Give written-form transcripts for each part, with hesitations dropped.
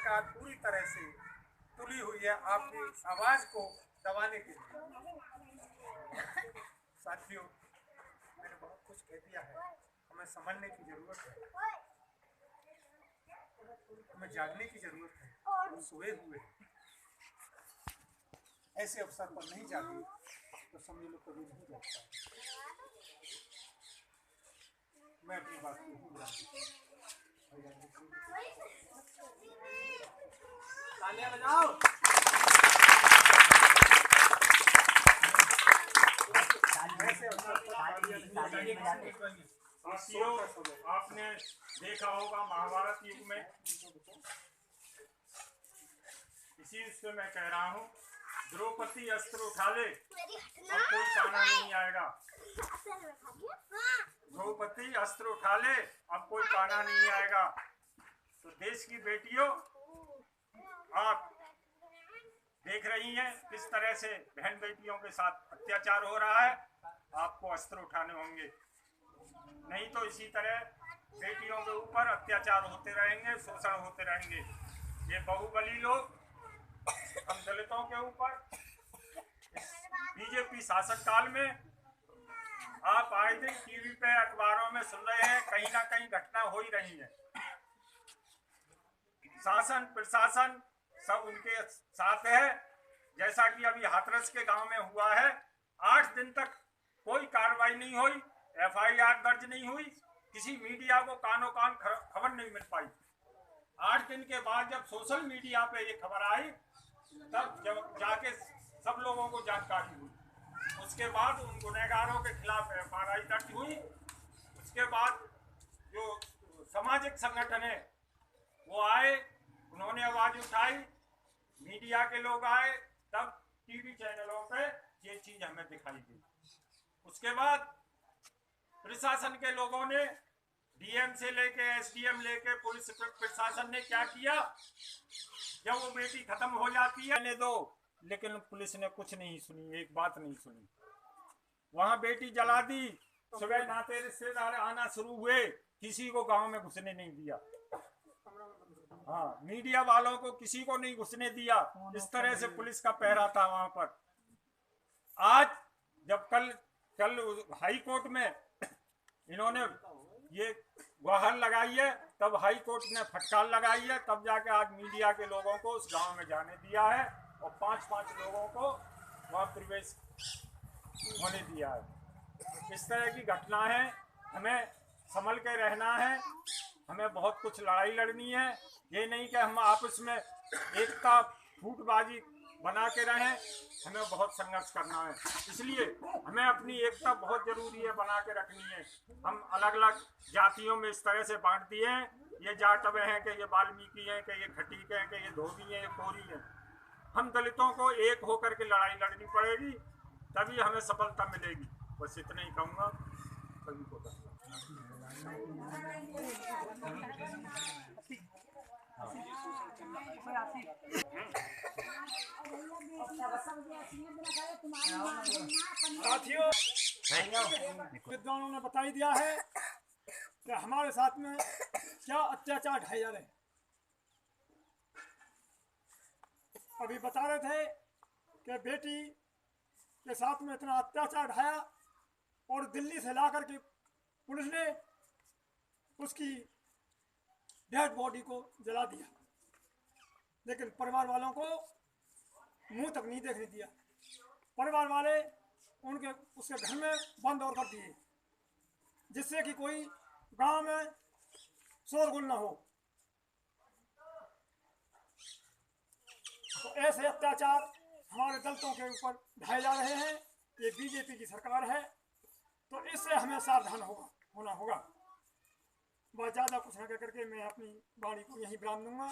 सरकार पूरी तरह से तुली हुई है आपकी आवाज को दबाने के लिए। साथियों, मैंने बहुत कुछ कह दिया है, हमें समझने की जरूरत है, हमें जागने की जरूरत है। हम सोए हुए हैं, ऐसे अवसर पर नहीं जागे तो समझ लो कभी नहीं जागता। मैं अपनी बात को तालियां बजाओ। आपने देखा होगा महाभारत युग में, इसी से मैं कह रहा हूँ, द्रौपदी अस्त्र उठा ले अब कोई काना नहीं आएगा। द्रौपदी अस्त्र उठा ले अब कोई काना नहीं आएगा। तो देश की बेटियों, आप देख रही हैं किस तरह से बहन बेटियों के साथ अत्याचार हो रहा है। आपको अस्त्र उठाने होंगे, नहीं तो इसी तरह बेटियों के ऊपर अत्याचार होते रहेंगे, शोषण होते रहेंगे। ये बाहुबली लोग हम दलितों के ऊपर बीजेपी शासन काल में आप आए दिन टीवी पे अखबारों में सुन रहे हैं, कहीं ना कहीं घटना हो ही रही है। शासन प्रशासन सब उनके साथ है। जैसा कि अभी हाथरस के गांव में हुआ है, 8 दिन तक कोई कार्रवाई नहीं हुई, FIR दर्ज नहीं हुई, किसी मीडिया को कानो कान खबर नहीं मिल पाई। 8 दिन के बाद जब सोशल मीडिया पे ये खबर आई, तब जब जाके सब लोगों को जानकारी हुई। उसके बाद उन गुनहगारों के खिलाफ FIR दर्ज हुई। उसके बाद जो सामाजिक संगठन है वो आए, उन्होंने आवाज उठाई, मीडिया के लोग आए, तब टीवी चैनलों पे ये चीज हमें दिखाई दी। उसके बाद प्रशासन के लोगों ने DM से लेके SDM लेके पुलिस प्रशासन ने क्या किया, जब वो बेटी खत्म हो जाती है ने दो, लेकिन पुलिस ने कुछ नहीं सुनी, एक बात नहीं सुनी। वहां बेटी जला दी, सुबह नाते रिश्तेदार आना शुरू हुए, किसी को गांव में घुसने नहीं दिया। हाँ, मीडिया वालों को किसी को नहीं घुसने दिया। इस तरह से पुलिस का पहरा था वहां पर। आज जब कल हाई कोर्ट में इन्होंने ये गुहार लगाई है, तब हाई कोर्ट ने फटकार लगाई है, तब जाके आज मीडिया के लोगों को उस गांव में जाने दिया है और 5-5 लोगों को वहां प्रवेश होने दिया है। इस तरह की घटना है, हमें संभल के रहना है, हमें बहुत कुछ लड़ाई लड़नी है। ये नहीं कि हम आपस में एकता फूटबाजी बना के रहें, हमें बहुत संघर्ष करना है। इसलिए हमें अपनी एकता बहुत जरूरी है बना के रखनी है। हम अलग अलग जातियों में इस तरह से बांट दिए हैं, ये जाटवे हैं कि ये वाल्मीकि हैं कि ये खटीक हैं कि ये धोबी हैं, ये कोरी हैं। हम दलितों को एक होकर के लड़ाई लड़नी पड़ेगी, तभी हमें सफलता मिलेगी। बस इतना ही कहूँगा, सभी को साथियों, विद्वानों ने बता ही दिया है कि हमारे साथ में क्या अत्याचार ढाए जा रहे हैं। अभी बता रहे थे कि बेटी के साथ में इतना अत्याचार ढाया और दिल्ली से ला करके पुलिस ने उसकी डेड बॉडी को जला दिया, लेकिन परिवार वालों को मुंह तक नहीं देखने दिया। परिवार वाले उसके घर में बंद और कर दिए, जिससे कि कोई गांव में शोरगुल न हो। तो ऐसे अत्याचार हमारे दलितों के ऊपर ढाए जा रहे हैं। ये बीजेपी की सरकार है, तो इससे हमें सावधान होना होगा। बहुत ज़्यादा कुछ न कह करके मैं अपनी वाणी को यहीं विराम दूंगा।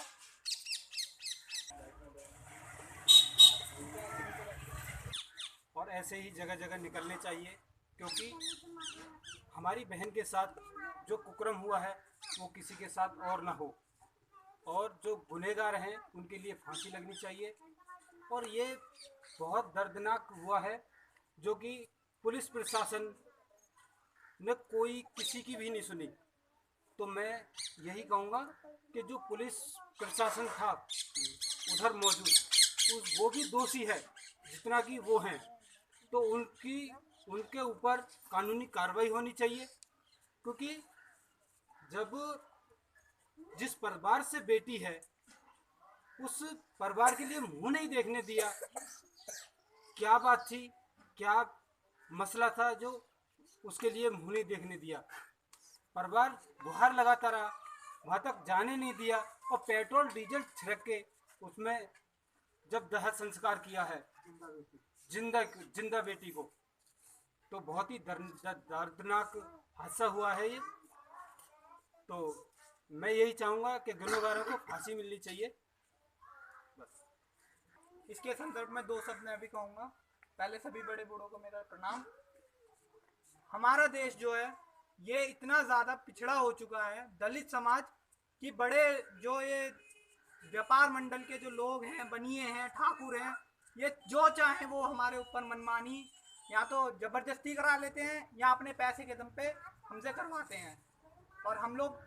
और ऐसे ही जगह जगह निकलने चाहिए, क्योंकि हमारी बहन के साथ जो कुकर्म हुआ है वो किसी के साथ और ना हो, और जो गुनहगार हैं उनके लिए फांसी लगनी चाहिए। और ये बहुत दर्दनाक हुआ है, जो कि पुलिस प्रशासन ने कोई किसी की भी नहीं सुनी। तो मैं यही कहूँगा कि जो पुलिस प्रशासन था उधर मौजूद वो भी दोषी है जितना कि वो हैं, तो उनके ऊपर कानूनी कार्रवाई होनी चाहिए। क्योंकि जब जिस परिवार से बेटी है उस परिवार के लिए मुंह नहीं देखने दिया, क्या बात थी, क्या मसला था जो उसके लिए मुंह नहीं देखने दिया, परिवार गुहार लगाता रहा, वहाँ तक जाने नहीं दिया और पेट्रोल डीजल छिड़क के उसमें जब दाह संस्कार किया है जिंदा बेटी को, तो बहुत ही दर्दनाक हादसा हुआ है ये। तो मैं यही चाहूँगा कि गुनहगारों को फांसी मिलनी चाहिए। इसके संदर्भ में दो शब्द मैं भी कहूँगा। पहले सभी बड़े बूढ़ों को मेरा प्रणाम। हमारा देश जो है ये इतना ज़्यादा पिछड़ा हो चुका है, दलित समाज की बड़े जो ये व्यापार मंडल के जो लोग हैं, बनिए हैं, ठाकुर हैं, ये जो चाहें वो हमारे ऊपर मनमानी या तो ज़बरदस्ती करा लेते हैं या अपने पैसे के दम पे हमसे करवाते हैं। और हम लोग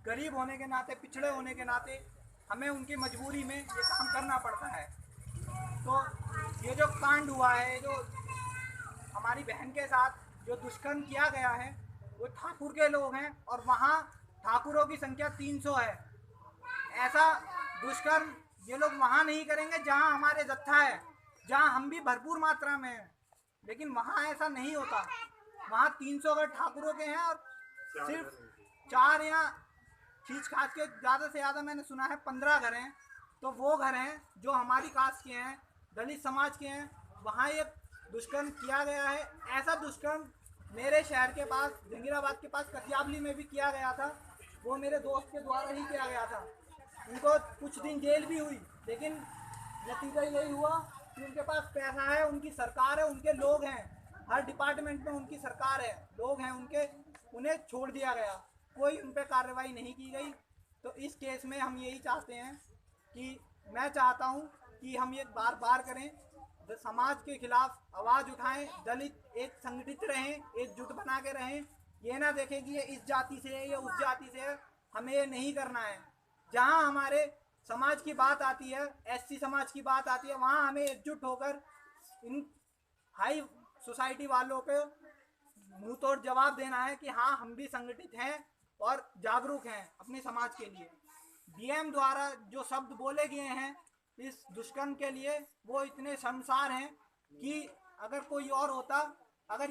गरीब होने के नाते, पिछड़े होने के नाते हमें उनकी मजबूरी में ये काम करना पड़ता है। तो ये जो कांड हुआ है, जो हमारी बहन के साथ जो दुष्कर्म किया गया है, वो ठाकुर के लोग हैं और वहाँ ठाकुरों की संख्या 300 है। ऐसा दुष्कर्म ये लोग वहाँ नहीं करेंगे जहाँ हमारे जत्था है, जहाँ हम भी भरपूर मात्रा में हैं, लेकिन वहाँ ऐसा नहीं होता। वहाँ 300 घर ठाकुरों के हैं और सिर्फ 4 या खींच खाच के ज़्यादा से ज़्यादा मैंने सुना है 15 घर हैं। तो वो घर हैं जो हमारी कास्ट के हैं, दलित समाज के हैं, वहाँ ये दुष्कर्म किया गया है। ऐसा दुष्कर्म मेरे शहर के पास, जंगीराबाद के पास कतियाबली में भी किया गया था। वो मेरे दोस्त के द्वारा ही किया गया था। उनको कुछ दिन जेल भी हुई, लेकिन नतीजा यही हुआ कि उनके पास पैसा है, उनकी सरकार है, उनके लोग हैं, हर डिपार्टमेंट में उनकी सरकार है, लोग हैं उनके, उन्हें छोड़ दिया गया, कोई उन पर कार्रवाई नहीं की गई। तो इस केस में हम यही चाहते हैं कि मैं चाहता हूँ कि हम ये बार बार करें, समाज के खिलाफ आवाज़ उठाएं, दलित एक संगठित रहें, एकजुट बना के रहें। ये ना देखें कि ये इस जाति से है या उस जाति से है, हमें ये नहीं करना है। जहाँ हमारे समाज की बात आती है, एससी समाज की बात आती है, वहाँ हमें एकजुट होकर इन हाई सोसाइटी वालों को मुंह तोड़ जवाब देना है कि हाँ, हम भी संगठित हैं और जागरूक हैं अपने समाज के लिए। डीएम द्वारा जो शब्द बोले गए हैं इस दुष्कर्म के लिए, वो इतने शर्मसार हैं कि अगर कोई और होता, अगर